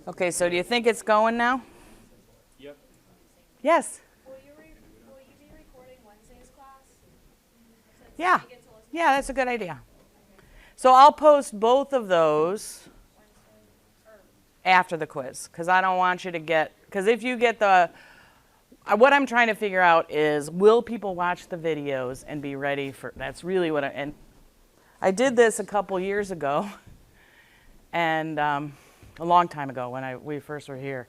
Okay, so do you think it's going now? Yep. Yes. Will you be recording Wednesday's class? Yeah. Yeah, that's a good idea. So I'll post both of those after the quiz, because I don't want you to get, because if you get what I'm trying to figure out is, will people watch the videos and be ready for, that's really what and I did this a couple years ago, and a long time ago when we first were here.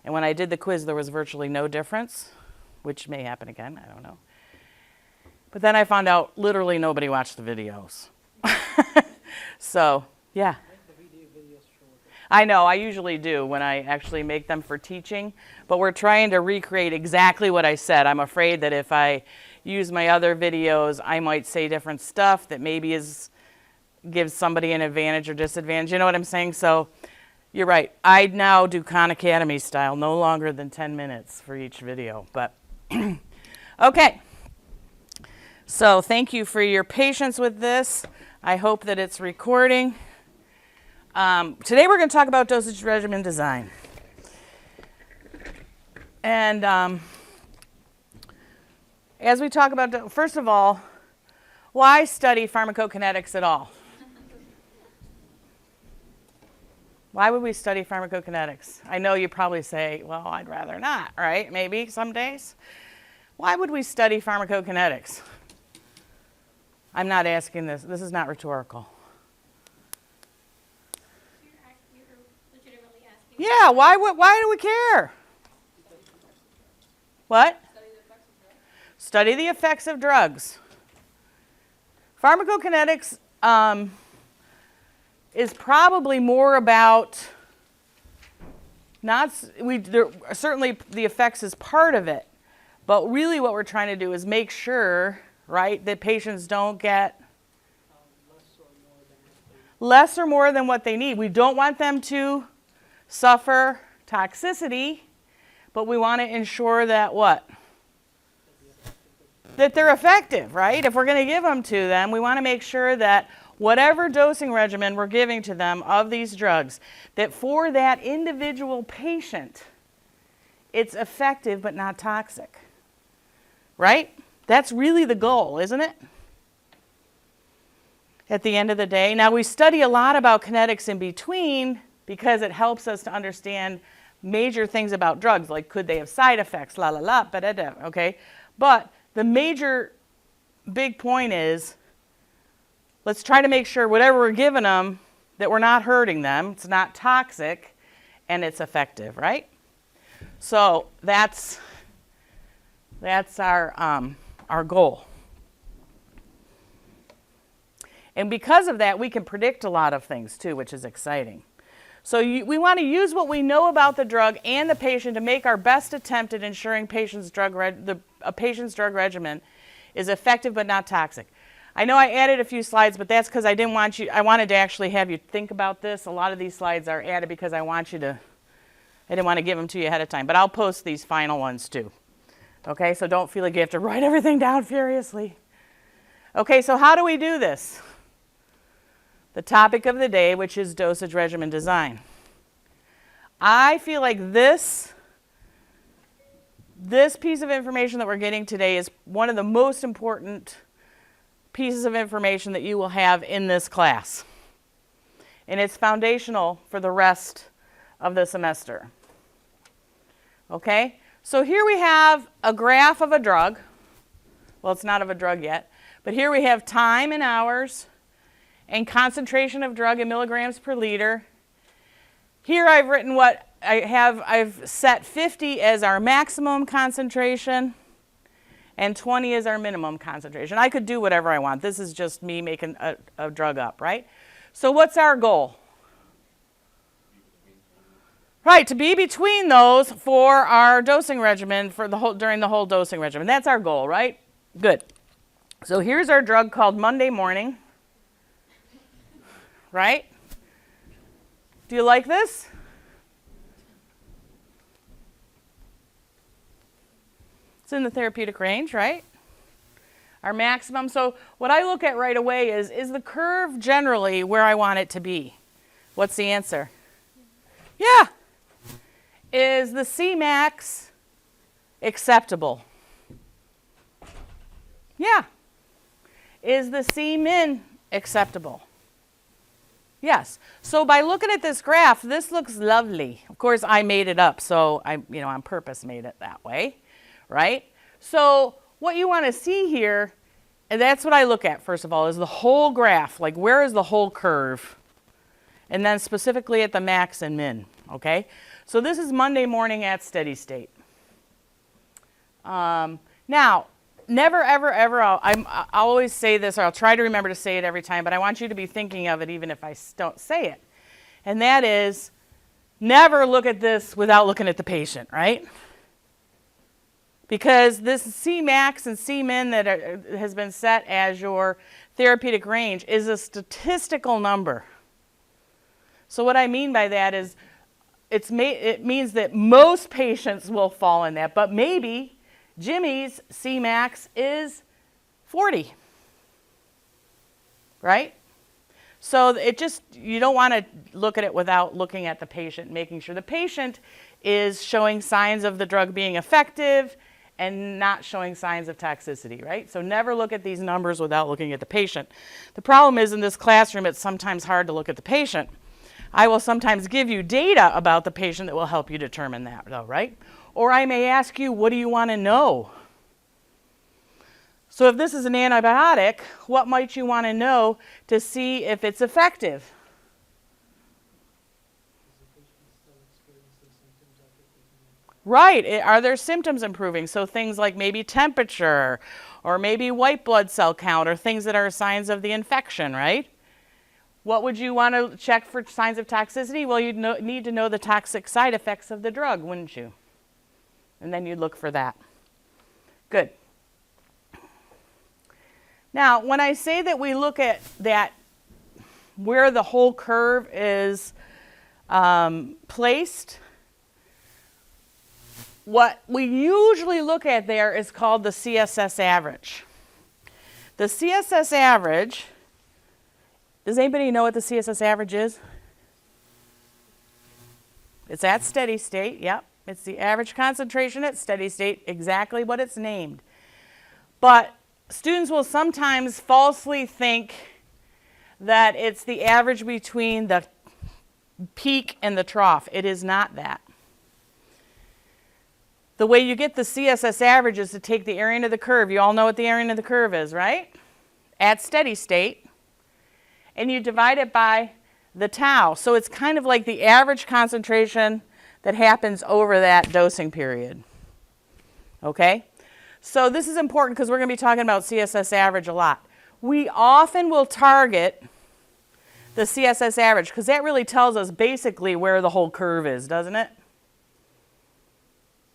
And when I did the quiz, there was virtually no difference, which may happen again, I don't know. But then I found out literally nobody watched the videos. So, yeah. I know, I usually do when I actually make them for teaching, but we're trying to recreate exactly what I said. I'm afraid that if I use my other videos, I might say different stuff that maybe gives somebody an advantage or disadvantage. You know what I'm saying? So you're right. I now do Khan Academy style, no longer than 10 minutes for each video. But okay. So thank you for your patience with this. I hope that it's recording. Today we're going to talk about dosage regimen design. And as we talk about, first of all, why study pharmacokinetics at all? Why would we study pharmacokinetics? I know you probably say, well, I'd rather not, right? Maybe some days. Why would we study pharmacokinetics? I'm not asking this. This is not rhetorical. You're legitimately asking. Yeah, why do we care? What? Study the effects of drugs. Pharmacokinetics is probably more about certainly the effects is part of it, but really what we're trying to do is make sure, right, that patients don't get less or more than what they need. We don't want them to suffer toxicity, but we want to ensure that what? That they're effective, right? If we're going to give them to them, we want to make sure that whatever dosing regimen we're giving to them of these drugs, that for that individual patient, it's effective but not toxic, right? That's really the goal, isn't it? At the end of the day. Now, we study a lot about kinetics in between because it helps us to understand major things about drugs, like could they have side effects, la la la, ba-da-da, okay? But the major big point is, let's try to make sure whatever we're giving them, that we're not hurting them, it's not toxic, and it's effective, right? So that's our goal. And because of that, we can predict a lot of things too, which is exciting. So we want to use what we know about the drug and the patient to make our best attempt at ensuring a patient's drug regimen is effective but not toxic. I know I added a few slides, but that's because I wanted to actually have you think about this. A lot of these slides are added because I didn't want to give them to you ahead of time, but I'll post these final ones too. Okay, so don't feel like you have to write everything down furiously. Okay, so how do we do this? The topic of the day, which is dosage regimen design. I feel like this piece of information that we're getting today is one of the most important pieces of information that you will have in this class. And it's foundational for the rest of the semester. Okay? So here we have a graph of a drug. Well, it's not of a drug yet. But here we have time in hours and concentration of drug in milligrams per liter. Here I've written what I've set 50 as our maximum concentration and 20 is our minimum concentration. I could do whatever I want. This is just me making a drug up, right? So what's our goal? Right, to be between those for our dosing regimen during the whole dosing regimen. That's our goal, right? Good. So here's our drug called Monday Morning. Right? Do you like this? It's in the therapeutic range, right? Our maximum. So what I look at right away is the curve generally where I want it to be? What's the answer? Yeah, Is the Cmax acceptable? Yeah. Is the Cmin acceptable? Yes. So by looking at this graph, this looks lovely. Of course, I made it up, so I, on purpose made it that way, right? So what you want to see here, and that's what I look at first of all, is the whole graph. Like, where is the whole curve? And then specifically at the max and min, okay? So this is Monday morning at steady state. Now, never, ever, ever, I'll always say this, or I'll try to remember to say it every time, but I want you to be thinking of it even if I don't say it. And that is, never look at this without looking at the patient, right? Because this Cmax and Cmin that has been set as your therapeutic range is a statistical number. So what I mean by that is, it means that most patients will fall in that, but maybe Jimmy's Cmax is 40, right? So you don't want to look at it without looking at the patient, making sure the patient is showing signs of the drug being effective and not showing signs of toxicity, right? So never look at these numbers without looking at the patient. The problem is in this classroom, it's sometimes hard to look at the patient. I will sometimes give you data about the patient that will help you determine that, though, right? Or I may ask you, what do you want to know? So if this is an antibiotic, what might you want to know to see if it's effective? Right. Are their symptoms improving? So things like maybe temperature or maybe white blood cell count or things that are signs of the infection, right? What would you want to check for signs of toxicity? Well, you'd need to know the toxic side effects of the drug, wouldn't you? And then you'd look for that. Good. Now, when I say that we look at that, where the whole curve is placed, what we usually look at there is called the CSS average. The CSS average, does anybody know what the CSS average is? It's at steady state, yep. It's the average concentration at steady state, exactly what it's named. But students will sometimes falsely think that it's the average between the peak and the trough. It is not that. The way you get the CSS average is to take the area under the curve. You all know what the area under the curve is, right? At steady state. And you divide it by the tau. So it's kind of like the average concentration that happens over that dosing period. Okay? So this is important because we're going to be talking about CSS average a lot. We often will target the CSS average because that really tells us basically where the whole curve is, doesn't it?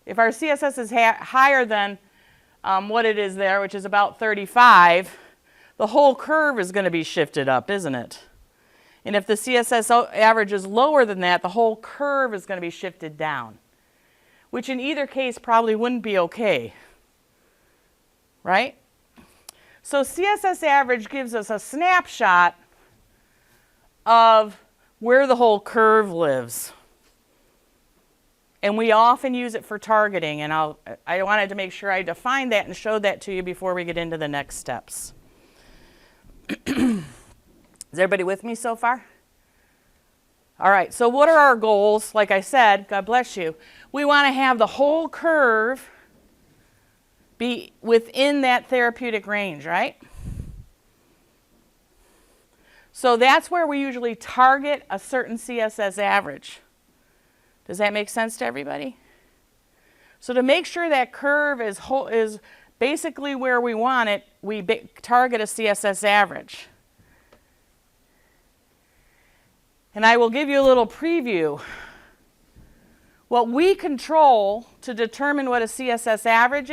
If our CSS is higher than what it is there, which is about 35, the whole curve is going to be shifted up, isn't it? And if the CSS average is lower than that, the whole curve is going to be shifted down, which in either case probably wouldn't be okay, right? So CSS average gives us a snapshot of where the whole curve lives. And we often use it for targeting, and I wanted to make sure I defined that and showed that to you before we get into the next steps. Is everybody with me so far? All right, so what are our goals? Like I said, God bless you. We want to have the whole curve be within that therapeutic range, right? So that's where we usually target a certain CSS average. Does that make sense to everybody? So to make sure that curve is basically where we want it, we target a CSS average. And I will give you a little preview. What we control to determine what a CSS average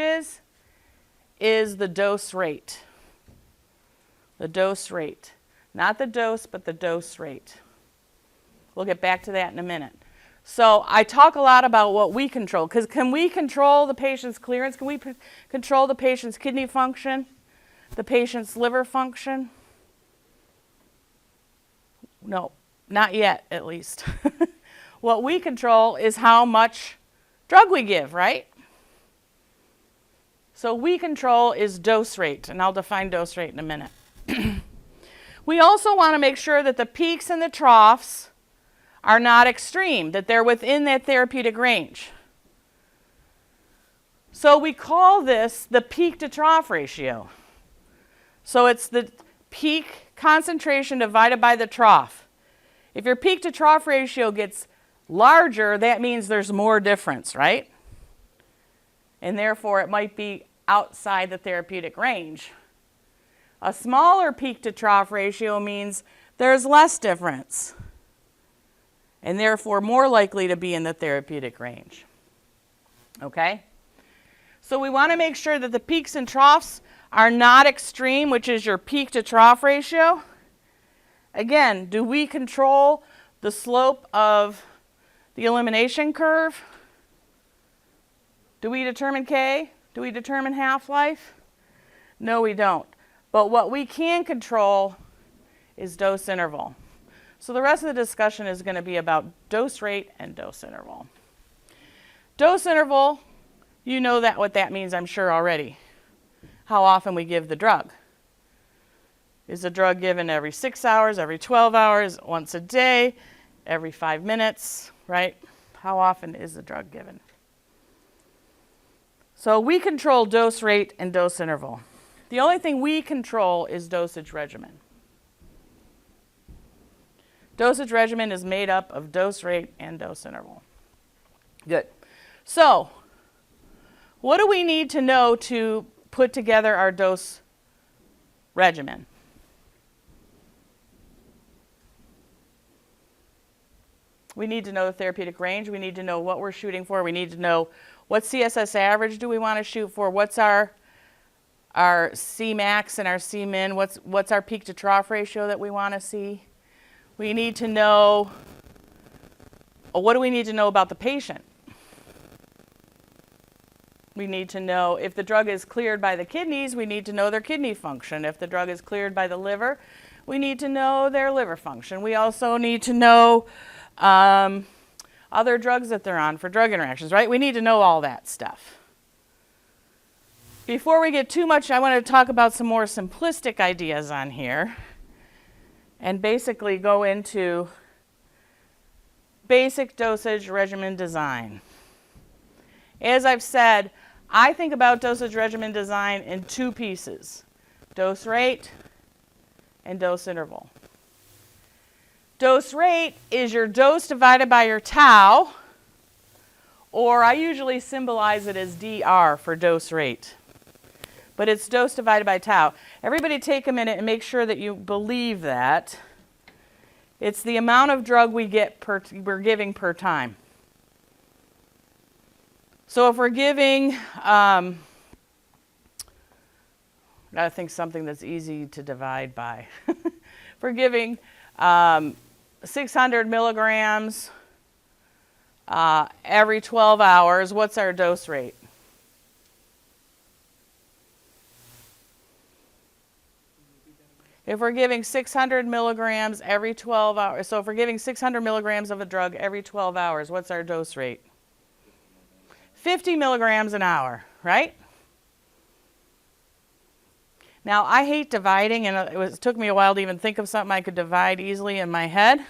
is the dose rate. The dose rate. Not the dose, but the dose rate. We'll get back to that in a minute. So I talk a lot about what we control, because can we control the patient's clearance? Can we control the patient's kidney function, the patient's liver function? No, not yet, at least. What we control is how much drug we give, right? So we control is dose rate, and I'll define dose rate in a minute. We also want to make sure that the peaks and the troughs are not extreme, that they're within that therapeutic range. So we call this the peak to trough ratio. So it's the peak concentration divided by the trough. If your peak to trough ratio gets larger, that means there's more difference, right? And therefore, it might be outside the therapeutic range. A smaller peak to trough ratio means there's less difference, and therefore more likely to be in the therapeutic range. Okay? So we want to make sure that the peaks and troughs are not extreme, which is your peak to trough ratio. Again, do we control the slope of the elimination curve? Do we determine K? Do we determine half-life? No, we don't. But what we can control is dose interval. So the rest of the discussion is going to be about dose rate and dose interval. Dose interval, you know that what that means, I'm sure, already. How often we give the drug. Is the drug given every 6 hours, every 12 hours, once a day, every 5 minutes, right? How often is the drug given? So we control dose rate and dose interval. The only thing we control is dosage regimen. Dosage regimen is made up of dose rate and dose interval. Good. So, what do we need to know to put together our dose regimen? We need to know the therapeutic range. We need to know what we're shooting for. We need to know what CSS average do we want to shoot for. What's our Cmax and our Cmin? What's our peak to trough ratio that we want to see? We need to know, what do we need to know about the patient? We need to know if the drug is cleared by the kidneys, we need to know their kidney function. If the drug is cleared by the liver, we need to know their liver function. We also need to know other drugs that they're on for drug interactions, right? We need to know all that stuff. Before we get too much, I want to talk about some more simplistic ideas on here and basically go into basic dosage regimen design. As I've said, I think about dosage regimen design in two pieces: dose rate and dose interval. Dose rate is your dose divided by your tau, or I usually symbolize it as DR for dose rate. But it's dose divided by tau. Everybody take a minute and make sure that you believe that. It's the amount of drug we're giving per time. So if we're giving, gotta think something that's easy to divide by. If we're giving 600 milligrams every 12 hours, what's our dose rate? If we're giving 600 milligrams every 12 hours, so if we're giving 600 milligrams of a drug every 12 hours, what's our dose rate? 50 milligrams an hour, right? Now, I hate dividing, and it took me a while to even think of something I could divide easily in my head.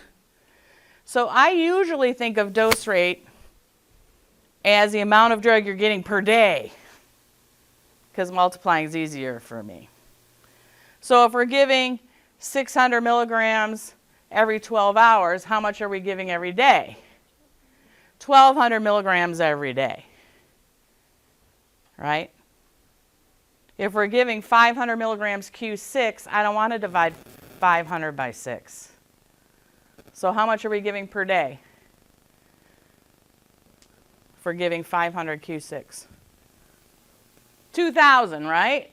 So I usually think of dose rate as the amount of drug you're getting per day, because multiplying is easier for me. So if we're giving 600 milligrams every 12 hours, how much are we giving every day? 1,200 milligrams every day, right? If we're giving 500 milligrams Q6, I don't want to divide 500 by 6. So how much are we giving per day? If we're giving 500 Q6. 2,000, right?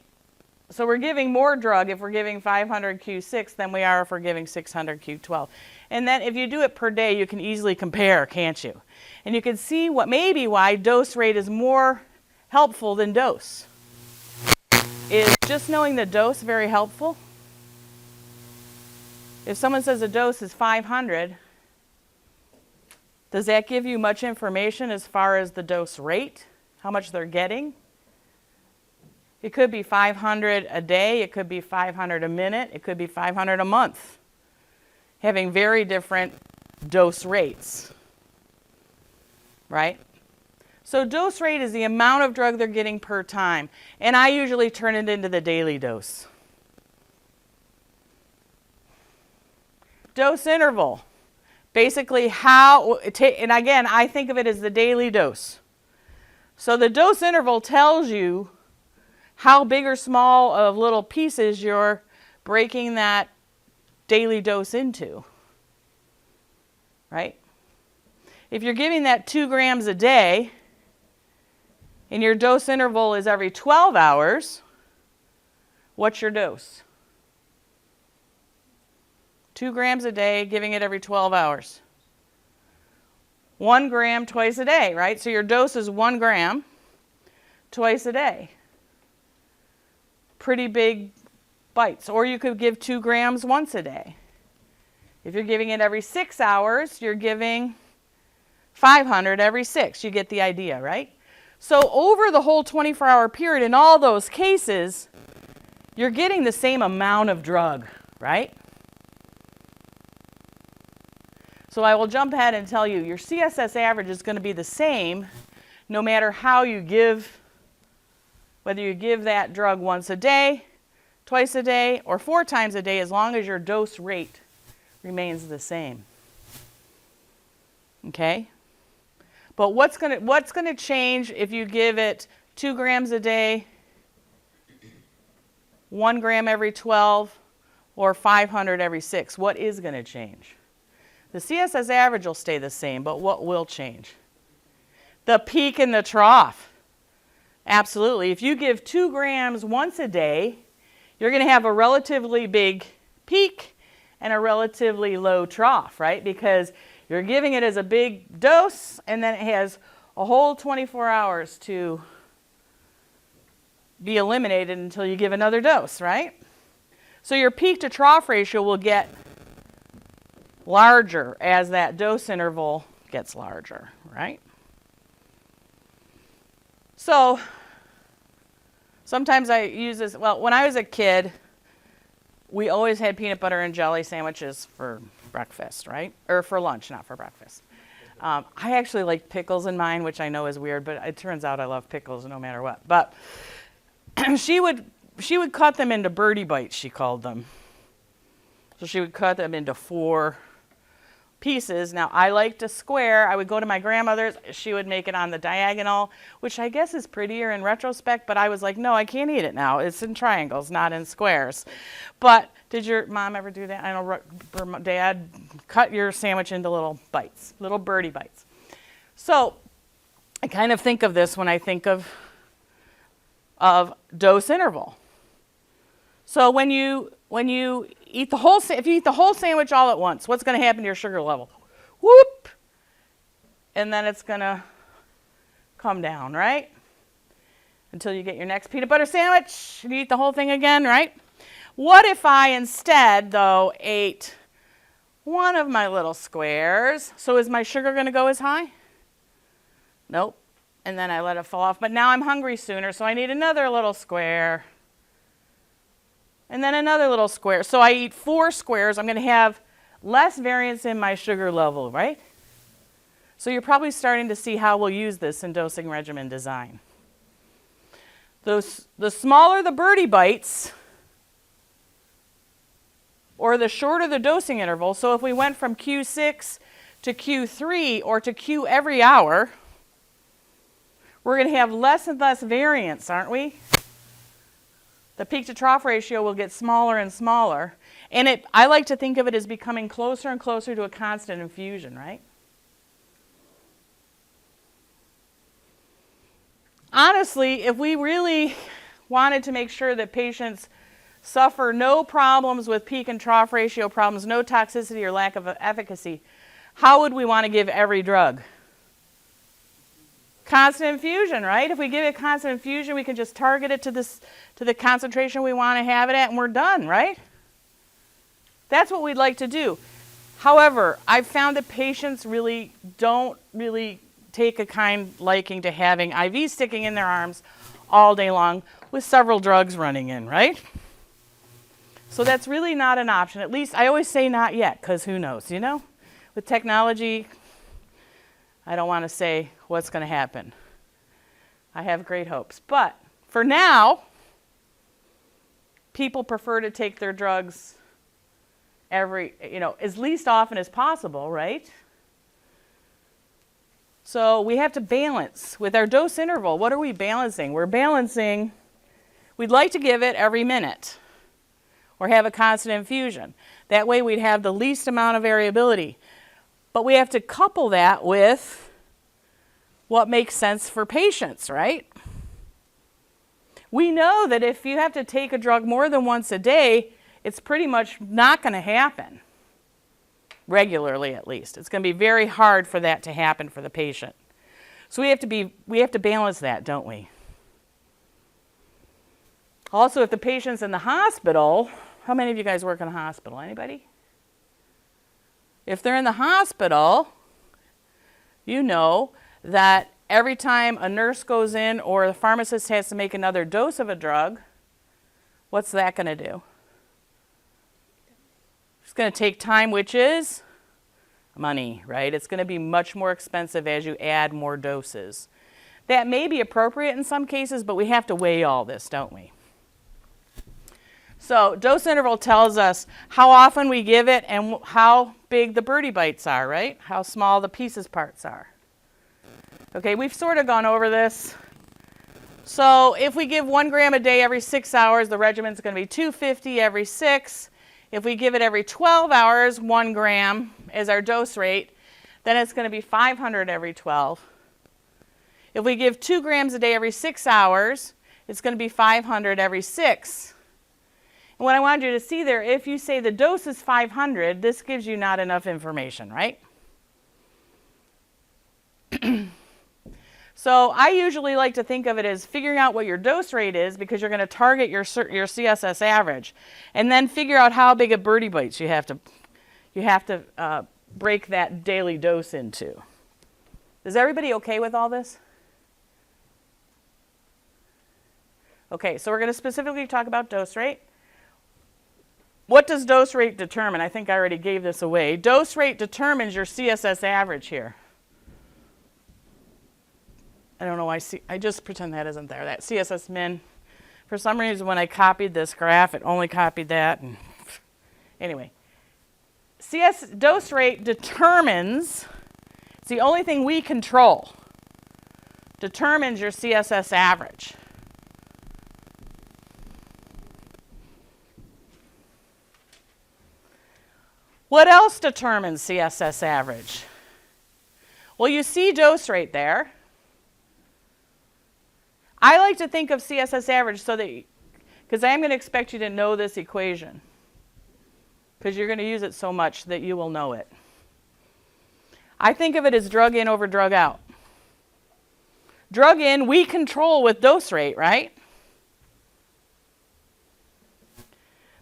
So we're giving more drug if we're giving 500 Q6 than we are if we're giving 600 Q12. And then if you do it per day, you can easily compare, can't you? And you can see maybe why dose rate is more helpful than dose. Is just knowing the dose very helpful? If someone says a dose is 500, Does that give you much information as far as the dose rate, how much they're getting? It could be 500 a day, it could be 500 a minute, it could be 500 a month, having very different dose rates, right? So dose rate is the amount of drug they're getting per time, and I usually turn it into the daily dose. Dose interval, basically how, and again, I think of it as the daily dose. So the dose interval tells you how big or small of little pieces you're breaking that daily dose into, right? If you're giving that 2 grams a day, and your dose interval is every 12 hours, what's your dose? 2 grams a day, giving it every 12 hours. 1 gram twice a day, right? So your dose is 1 gram twice a day. Pretty big bites. Or you could give 2 grams once a day. If you're giving it every 6 hours, you're giving 500 every 6. You get the idea, right? So over the whole 24-hour period, in all those cases, you're getting the same amount of drug, right? So I will jump ahead and tell you, your CSS average is going to be the same no matter how you give, whether you give that drug once a day, twice a day, or 4 times a day, as long as your dose rate remains the same. Okay? But what's going to change if you give it 2 grams a day, 1 gram every 12, or 500 every 6? What is going to change? The CSS average will stay the same, but what will change? The peak and the trough. Absolutely. If you give 2 grams once a day, you're going to have a relatively big peak and a relatively low trough, right? Because you're giving it as a big dose, and then it has a whole 24 hours to be eliminated until you give another dose, right? So your peak to trough ratio will get larger as that dose interval gets larger, right? So sometimes I use this, well, when I was a kid, we always had peanut butter and jelly sandwiches for breakfast, right? Or for lunch, not for breakfast. I actually like pickles in mine, which I know is weird, but it turns out I love pickles no matter what. But she would cut them into birdie bites, she called them. So she would cut them into 4 pieces. Now, I liked a square. I would go to my grandmother's. She would make it on the diagonal, which I guess is prettier in retrospect, but I was like, no, I can't eat it now. It's in triangles, not in squares. But did your mom ever do that? I know Dad cut your sandwich into little bites, little birdie bites. So I kind of think of this when I think of dose interval. So when you eat the whole, if you eat the whole sandwich all at once, what's going to happen to your sugar level? Whoop! And then it's going to come down, right? Until you get your next peanut butter sandwich and you eat the whole thing again, right? What if I instead, though, ate one of my little squares? So is my sugar going to go as high? Nope. And then I let it fall off. But now I'm hungry sooner, so I need another little square. And then another little square. So I eat 4 squares. I'm going to have less variance in my sugar level, right? So you're probably starting to see how we'll use this in dosing regimen design. The smaller the birdie bites, or the shorter the dosing interval. So if we went from Q6 to Q3 or to Q every hour, we're going to have less and less variance, aren't we? The peak to trough ratio will get smaller and smaller. And I like to think of it as becoming closer and closer to a constant infusion, right? Honestly, if we really wanted to make sure that patients suffer no problems with peak and trough ratio problems, no toxicity or lack of efficacy, how would we want to give every drug? Constant infusion, right? If we give it constant infusion, we can just target it to the concentration we want to have it at, and we're done, right? That's what we'd like to do. However, I've found that patients really don't really take a kind liking to having IVs sticking in their arms all day long with several drugs running in, right? So that's really not an option. At least I always say not yet, because who knows, you know? With technology, I don't want to say what's going to happen. I have great hopes. But for now, people prefer to take their drugs as least often as possible, right? So we have to balance with our dose interval. What are we balancing? We're balancing, we'd like to give it every minute or have a constant infusion. That way we'd have the least amount of variability. But we have to couple that with what makes sense for patients, right? We know that if you have to take a drug more than once a day, it's pretty much not going to happen, regularly at least. It's going to be very hard for that to happen for the patient. So we have to balance that, don't we? Also, if the patient's in the hospital, how many of you guys work in a hospital? Anybody? If they're in the hospital, you know that every time a nurse goes in or the pharmacist has to make another dose of a drug, what's that going to do? It's going to take time, which is money, right? It's going to be much more expensive as you add more doses. That may be appropriate in some cases, but we have to weigh all this, don't we? So dose interval tells us how often we give it and how big the birdie bites are, right? How small the pieces parts are. Okay, we've sort of gone over this. So if we give 1 gram a day every 6 hours, the regimen's going to be 250 every 6. If we give it every 12 hours, 1 gram is our dose rate, then it's going to be 500 every 12. If we give 2 grams a day every 6 hours, it's going to be 500 every 6. And what I wanted you to see there, if you say the dose is 500, this gives you not enough information, right? So I usually like to think of it as figuring out what your dose rate is, because you're going to target your CSS average, and then figure out how big a birdie bites you have to break that daily dose into. Is everybody okay with all this? Okay, so we're going to specifically talk about dose rate. What does dose rate determine? I think I already gave this away. Dose rate determines your CSS average here. I don't know why, I just pretend that isn't there, that CSS min. For some reason, when I copied this graph, it only copied that. And anyway, dose rate determines, it's the only thing we control, determines your CSS average. What else determines CSS average? Well, you see dose rate there. I like to think of CSS average so that, because I am going to expect you to know this equation, because you're going to use it so much that you will know it. I think of it as drug in over drug out. Drug in, we control with dose rate, right?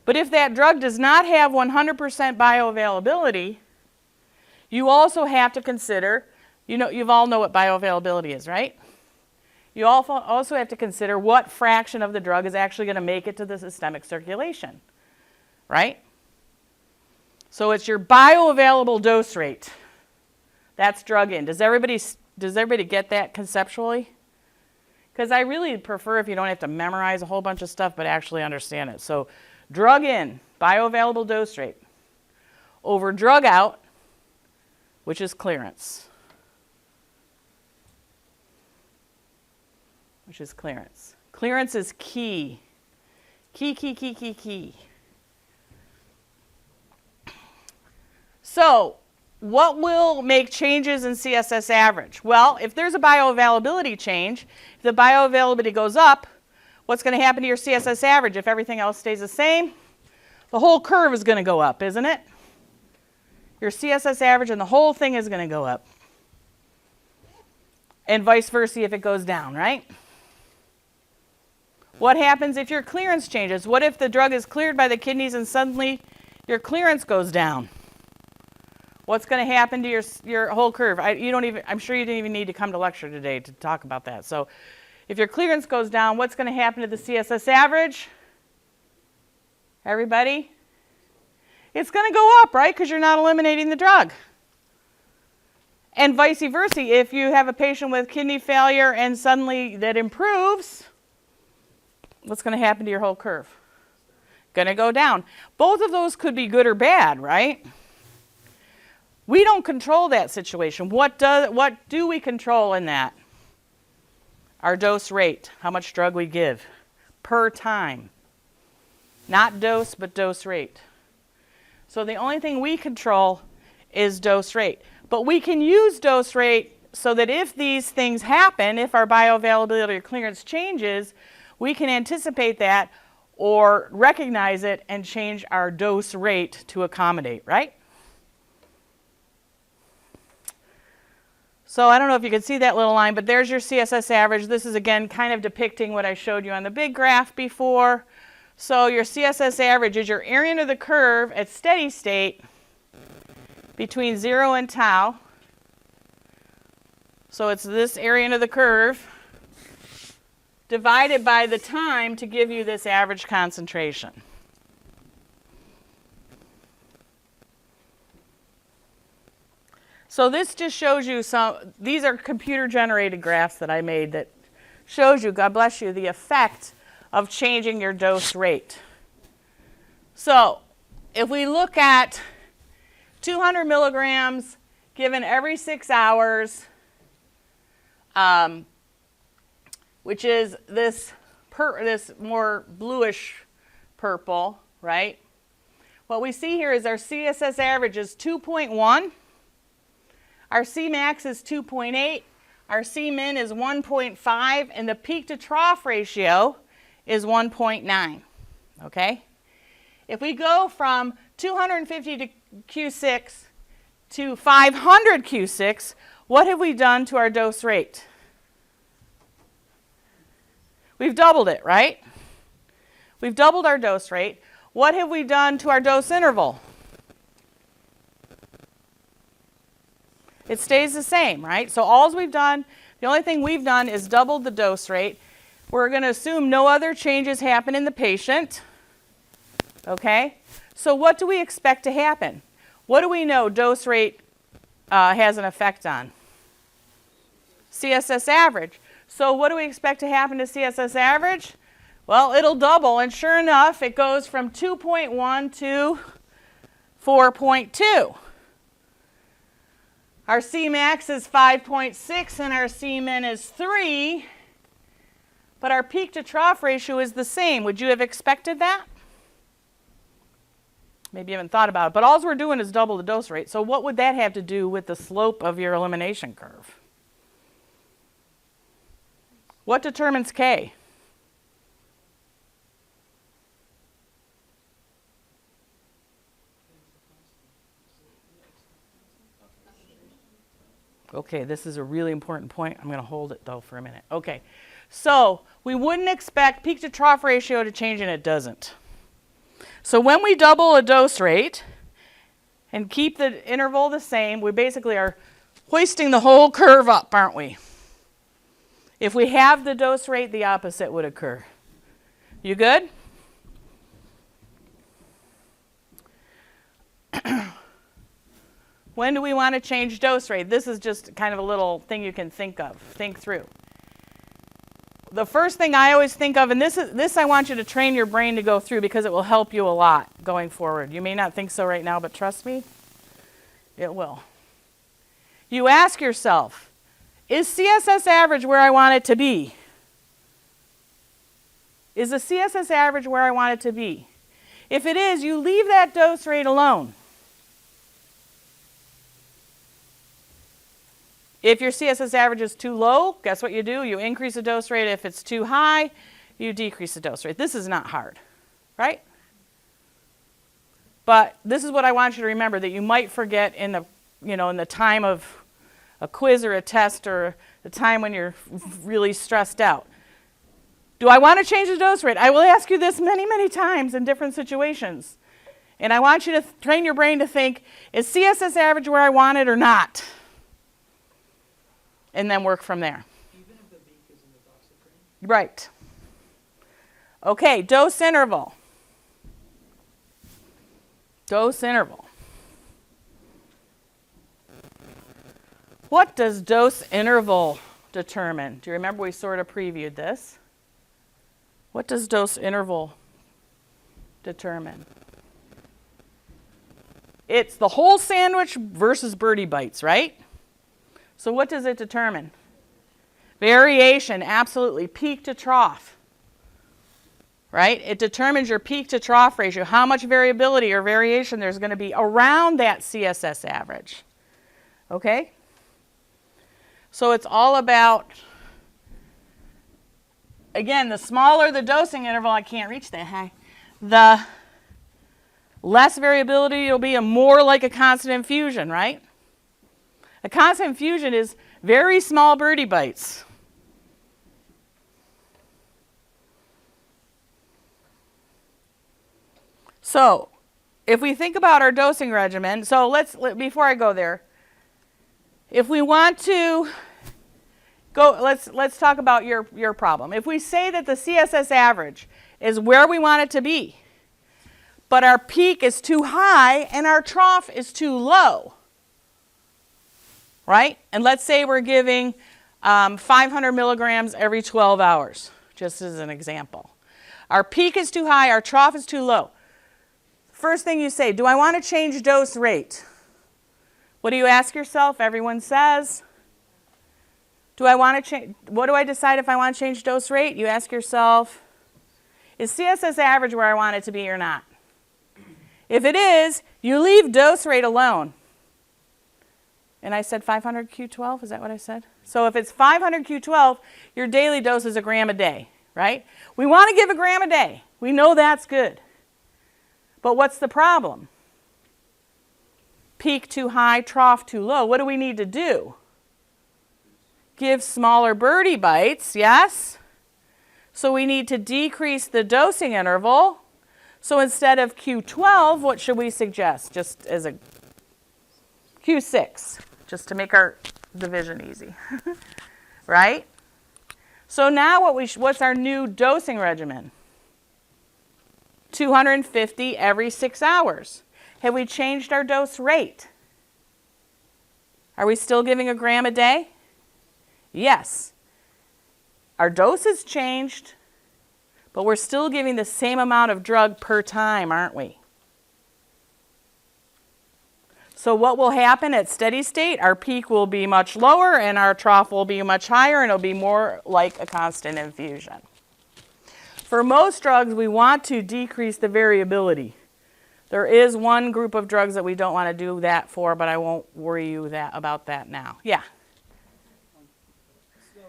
But if that drug does not have 100% bioavailability, you also have to consider, you all know what bioavailability is, right? You also have to consider what fraction of the drug is actually going to make it to the systemic circulation, right? So it's your bioavailable dose rate. That's drug in. Does everybody get that conceptually? Because I really prefer if you don't have to memorize a whole bunch of stuff, but actually understand it. So drug in, bioavailable dose rate, over drug out, which is clearance. Which is clearance. Clearance is key. Key. So, what will make changes in CSS average? Well, if there's a bioavailability change, if the bioavailability goes up, what's going to happen to your CSS average? If everything else stays the same, the whole curve is going to go up, isn't it? Your CSS average and the whole thing is going to go up. And vice versa if it goes down, right? What happens if your clearance changes? What if the drug is cleared by the kidneys and suddenly your clearance goes down? What's going to happen to your whole curve? I'm sure you didn't even need to come to lecture today to talk about that. So if your clearance goes down, what's going to happen to the CSS average? Everybody? It's going to go up, right? Because you're not eliminating the drug. And vice versa, if you have a patient with kidney failure and suddenly that improves, what's going to happen to your whole curve? Going to go down. Both of those could be good or bad, right? We don't control that situation. What do we control in that? Our dose rate, how much drug we give per time. Not dose, but dose rate. So the only thing we control is dose rate. But we can use dose rate so that if these things happen, if our bioavailability or clearance changes, we can anticipate that or recognize it and change our dose rate to accommodate, right? So I don't know if you can see that little line, but there's your CSS average. This is, again, kind of depicting what I showed you on the big graph before. So your CSS average is your area under the curve at steady state between 0 and tau. So it's this area under the curve divided by the time to give you this average concentration. So this just shows you these are computer generated graphs that I made that shows you, God bless you, the effect of changing your dose rate. So if we look at 200 milligrams given every 6 hours, which is this more bluish purple, right? What we see here is our CSS average is 2.1. Our Cmax is 2.8. Our Cmin is 1.5. And the peak to trough ratio is 1.9. Okay? If we go from 250 to Q6 to 500 Q6, what have we done to our dose rate? We've doubled it, right? We've doubled our dose rate. What have we done to our dose interval? It stays the same, right? So all we've done, the only thing we've done is doubled the dose rate. We're going to assume no other changes happen in the patient. Okay? So what do we expect to happen? What do we know dose rate has an effect on? CSS average. So what do we expect to happen to CSS average? Well, it'll double, and sure enough, it goes from 2.1 to 4.2. Our Cmax is 5.6 and our Cmin is 3, but our peak to trough ratio is the same. Would you have expected that? Maybe you haven't thought about it, but all we're doing is double the dose rate. So what would that have to do with the slope of your elimination curve? What determines K? Okay, this is a really important point. I'm going to hold it, though, for a minute. Okay, so we wouldn't expect peak to trough ratio to change, and it doesn't. So when we double a dose rate and keep the interval the same, we basically are hoisting the whole curve up, aren't we? If we have the dose rate, the opposite would occur. You good? When do we want to change dose rate? This is just kind of a little thing you can think through. The first thing I always think of, and this I want you to train your brain to go through because it will help you a lot going forward. You may not think so right now, but trust me, it will. You ask yourself, is CSS average where I want it to be? Is the CSS average where I want it to be? If it is, you leave that dose rate alone. If your CSS average is too low, guess what you do? You increase the dose rate. If it's too high, you decrease the dose rate. This is not hard, right? But this is what I want you to remember that you might forget in the time of a quiz or a test or the time when you're really stressed out. Do I want to change the dose rate? I will ask you this many, many times in different situations. And I want you to train your brain to think, is CSS average where I want it or not? And then work from there. Even if the beak is in the dosage range? Right. Okay, dose interval. Dose interval. What does dose interval determine? Do you remember we sort of previewed this? What does dose interval determine? It's the whole sandwich versus birdie bites, right? So what does it determine? Variation, absolutely. Peak to trough, right? It determines your peak to trough ratio, how much variability or variation there's going to be around that CSS average. Okay? So it's all about, again, the smaller the dosing interval, I can't reach that high, the less variability it'll be, and more like a constant infusion, right? A constant infusion is very small birdie bites. So, if we think about our dosing regimen, so before I go there, if we want to go, let's talk about your problem. If we say that the CSS average is where we want it to be, but our peak is too high and our trough is too low, right? And let's say we're giving 500 milligrams every 12 hours, just as an example. Our peak is too high, our trough is too low. First thing you say, do I want to change dose rate? What do you ask yourself? Everyone says, do I want to change? What do I decide if I want to change dose rate? You ask yourself, is CSS average where I want it to be or not? If it is, you leave dose rate alone. And I said 500 Q12, is that what I said? So if it's 500 Q12, your daily dose is a gram a day, right? We want to give a gram a day. We know that's good. But what's the problem? Peak too high, trough too low. What do we need to do? Give smaller birdie bites, yes? So we need to decrease the dosing interval. So instead of Q12, what should we suggest? Just as a Q6, just to make our division easy, right? So now what's our new dosing regimen? 250 every 6 hours. Have we changed our dose rate? Are we still giving a gram a day? Yes. Our dose has changed, but we're still giving the same amount of drug per time, aren't we? So what will happen at steady state? Our peak will be much lower and our trough will be much higher, and it'll be more like a constant infusion. For most drugs, we want to decrease the variability. There is one group of drugs that we don't want to do that for, but I won't worry you about that now. Yeah? So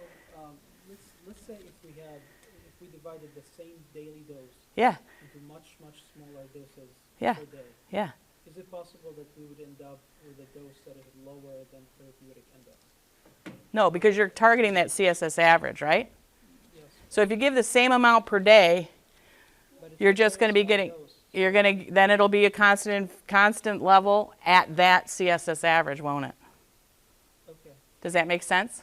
let's say if we divided the same daily dose Yeah. into much smaller doses Yeah. per day, Yeah. is it possible that we would end up with a dose that is lower than therapeutic index? No, because you're targeting that CSS average, right? Yes. So if you give the same amount per day, But it's you're a just very going to be small getting, dose. then it'll be a constant level at that CSS average, won't it? Okay. Does that make sense?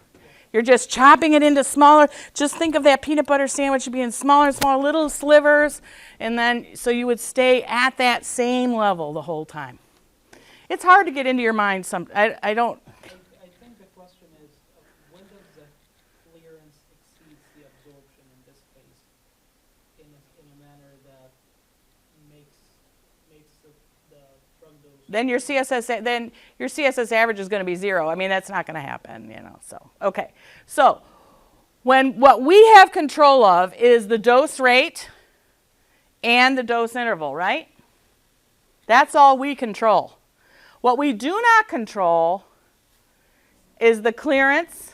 You're just chopping it into smaller, just think of that peanut butter sandwich being smaller and smaller little slivers, and then, so you would stay at that same level the whole time. It's hard to get into your mind. I don't. I think the question is, when does the clearance exceed the absorption in this case, in a manner that makes the drug dose. Then your CSS average is going to be 0. I mean, that's not going to happen, you know. So okay. So what we have control of is the dose rate and the dose interval, right? That's all we control. What we do not control is the clearance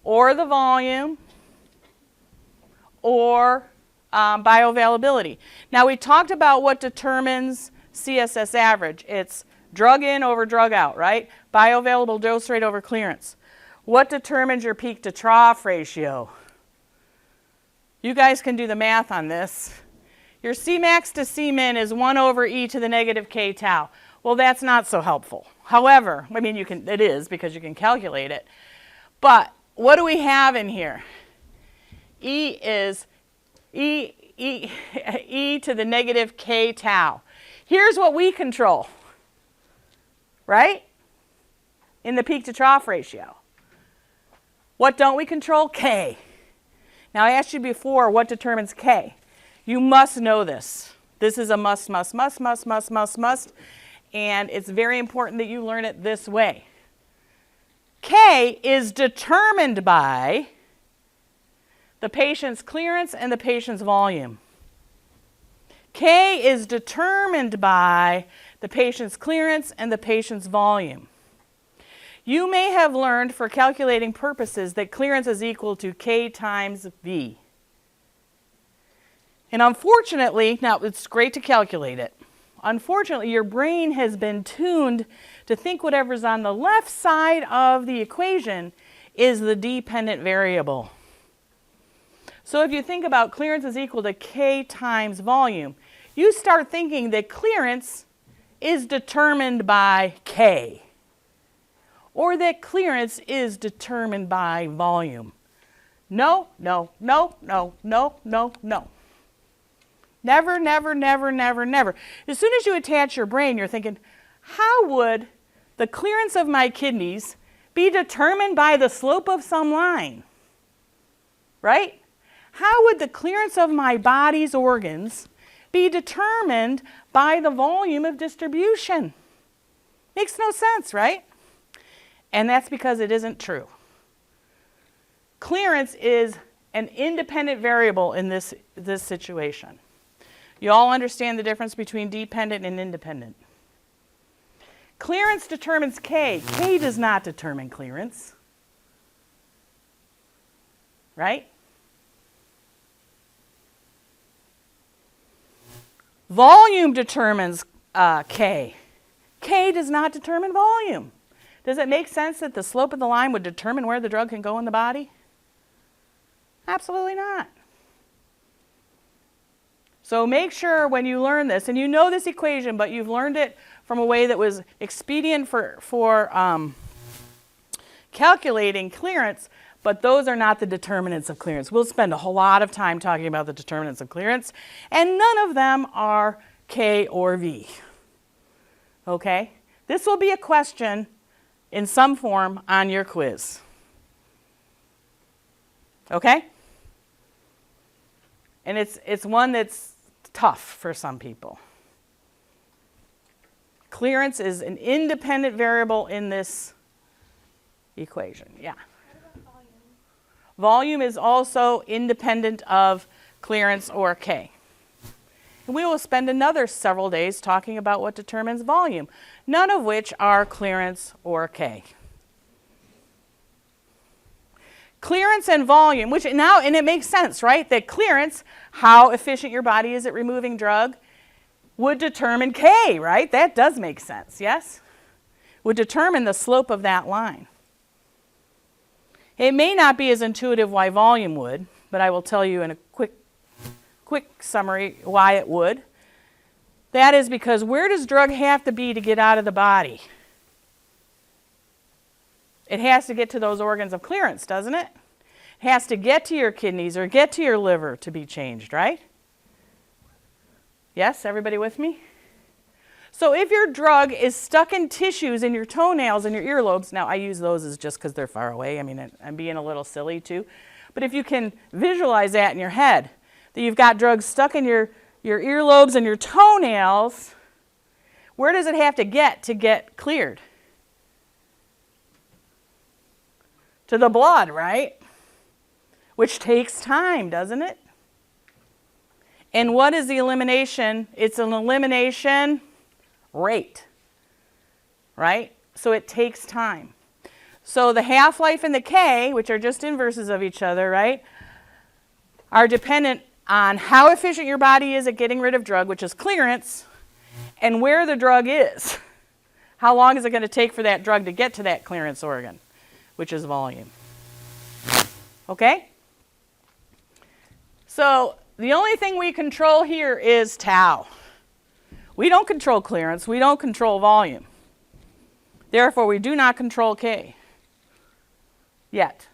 or the volume or bioavailability. Now, we talked about what determines CSS average. It's drug in over drug out, right? Bioavailable dose rate over clearance. What determines your peak to trough ratio? You guys can do the math on this. Your Cmax to Cmin is 1 over e to the negative k tau. Well, that's not so helpful. However, I mean, it is because you can calculate it. But what do we have in here? E is e to the negative k tau. Here's what we control, right? In the peak to trough ratio. What don't we control? K. Now, I asked you before, what determines K? You must know this. This is a must. And it's very important that you learn it this way. K is determined by the patient's clearance and the patient's volume. K is determined by the patient's clearance and the patient's volume. You may have learned for calculating purposes that clearance is equal to K times V. And unfortunately, now it's great to calculate it. Unfortunately, your brain has been tuned to think whatever's on the left side of the equation is the dependent variable. So if you think about clearance is equal to K times volume, you start thinking that clearance is determined by K, or that clearance is determined by volume. No. Never. As soon as you attach your brain, you're thinking, how would the clearance of my kidneys be determined by the slope of some line? Right? How would the clearance of my body's organs be determined by the volume of distribution? Makes no sense, right? And that's because it isn't true. Clearance is an independent variable in this situation. You all understand the difference between dependent and independent. Clearance determines K. K does not determine clearance. Right? Volume determines K. K does not determine volume. Does it make sense that the slope of the line would determine where the drug can go in the body? Absolutely not. So make sure when you learn this, and you know this equation, but you've learned it from a way that was expedient for calculating clearance, but those are not the determinants of clearance. We'll spend a whole lot of time talking about the determinants of clearance, and none of them are K or V. Okay? This will be a question in some form on your quiz. Okay? And it's one that's tough for some people. Clearance is an independent variable in this equation. Yeah. What about volume? Volume is also independent of clearance or K. And we will spend another several days talking about what determines volume, none of which are clearance or K. Clearance and volume, which now, and it makes sense, right? That clearance, how efficient your body is at removing drug, would determine K, right? That does make sense, yes? Would determine the slope of that line. It may not be as intuitive why volume would, but I will tell you in a quick summary why it would. That is because where does drug have to be to get out of the body? It has to get to those organs of clearance, doesn't it? It has to get to your kidneys or get to your liver to be changed, right? Yes, everybody with me? So if your drug is stuck in tissues in your toenails and your earlobes, now I use those as just because they're far away. I mean, I'm being a little silly too. But if you can visualize that in your head, that you've got drugs stuck in your earlobes and your toenails, where does it have to get cleared? To the blood, right? Which takes time, doesn't it? And what is the elimination? It's an elimination rate, right? So it takes time. So the half-life and the K, which are just inverses of each other, right, are dependent on how efficient your body is at getting rid of drug, which is clearance, and where the drug is. How long is it going to take for that drug to get to that clearance organ, which is volume. Okay? So the only thing we control here is tau. We don't control clearance. We don't control volume. Therefore, we do not control K yet.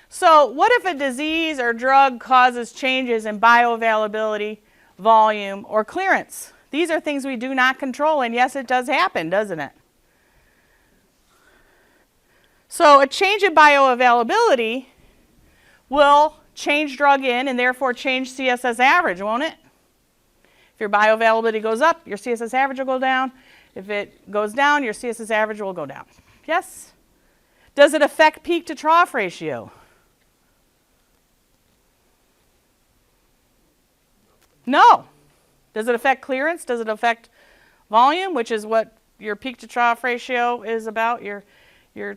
So what if a disease or drug causes changes in bioavailability, volume, or clearance? These are things we do not control, and yes, it does happen, doesn't it? So a change in bioavailability will change drug in and therefore change CSS average, won't it? If your bioavailability goes up, your CSS average will go down. If it goes down, your CSS average will go down. Yes? Does it affect peak to trough ratio? No. Does it affect clearance? Does it affect volume, which is what your peak to trough ratio is about, your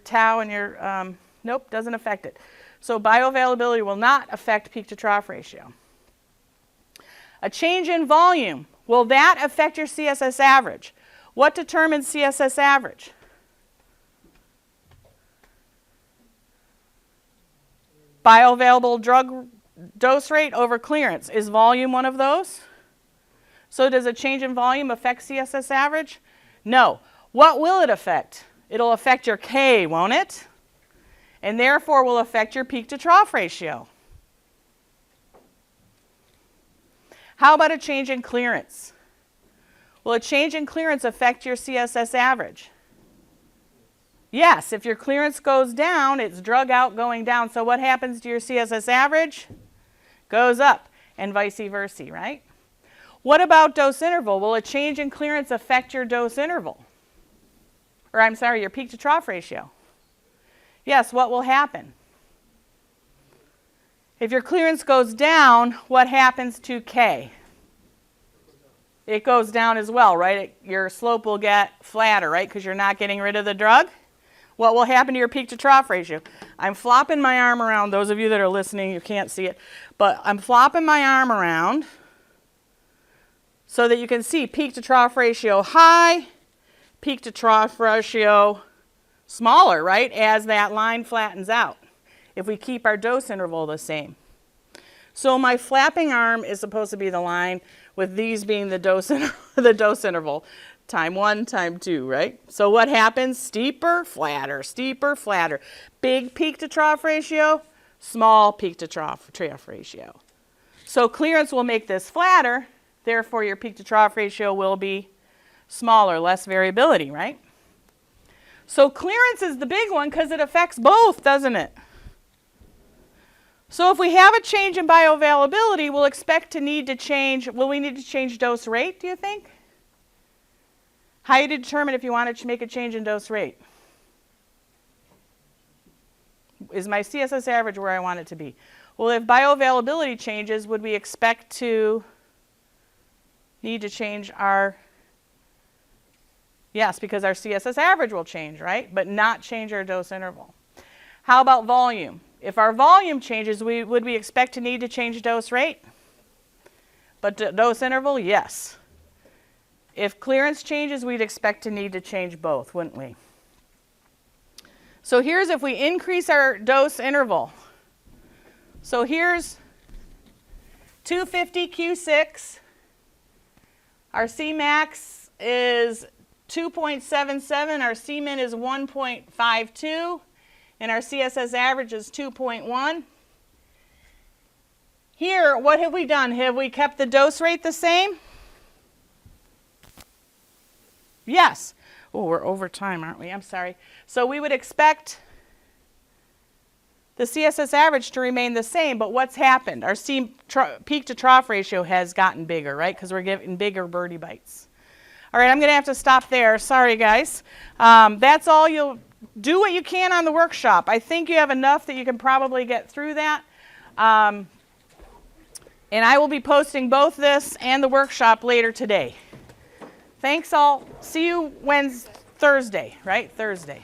tau and your, nope, doesn't affect it. So bioavailability will not affect peak to trough ratio. A change in volume, will that affect your CSS average? What determines CSS average? Bioavailable drug dose rate over clearance. Is volume one of those? So does a change in volume affect CSS average? No. What will it affect? It'll affect your K, won't it? And therefore will affect your peak to trough ratio. How about a change in clearance? Will a change in clearance affect your CSS average? Yes, if your clearance goes down, it's drug out going down. So what happens to your CSS average? Goes up, and vice versa, right? What about dose interval? Will a change in clearance affect your dose interval? Or I'm sorry, your peak to trough ratio? Yes, what will happen? If your clearance goes down, what happens to K? It goes down as well, right? Your slope will get flatter, right? Because you're not getting rid of the drug. What will happen to your peak to trough ratio? I'm flopping my arm around. Those of you that are listening, you can't see it. But I'm flopping my arm around so that you can see peak to trough ratio high, peak to trough ratio smaller, right? As that line flattens out. If we keep our dose interval the same. So my flapping arm is supposed to be the line with these being the dose interval. Time 1, time 2, right? So what happens? Steeper, flatter, steeper, flatter. Big peak to trough ratio, small peak to trough ratio. So clearance will make this flatter, therefore your peak to trough ratio will be smaller, less variability, right? So clearance is the big one because it affects both, doesn't it? So if we have a change in bioavailability, we'll expect to need to change, will we need to change dose rate, do you think? How do you determine if you want to make a change in dose rate? Is my CSS average where I want it to be? Well, if bioavailability changes, would we expect to need to change our, yes, because our CSS average will change, right? But not change our dose interval. How about volume? If our volume changes, would we expect to need to change dose rate? But dose interval, yes. If clearance changes, we'd expect to need to change both, wouldn't we? So here's if we increase our dose interval. So here's 250 Q6. Our Cmax is 2.77. Our Cmin is 1.52. And our CSS average is 2.1. Here, what have we done? Have we kept the dose rate the same? Yes. Oh, we're over time, aren't we? I'm sorry. So we would expect the CSS average to remain the same, but what's happened? Our peak to trough ratio has gotten bigger, right? Because we're getting bigger birdie bites. All right, I'm going to have to stop there. Sorry, guys. That's all. You'll do what you can on the workshop. I think you have enough that you can probably get through that. And I will be posting both this and the workshop later today. Thanks all. See you Thursday, right? Thursday.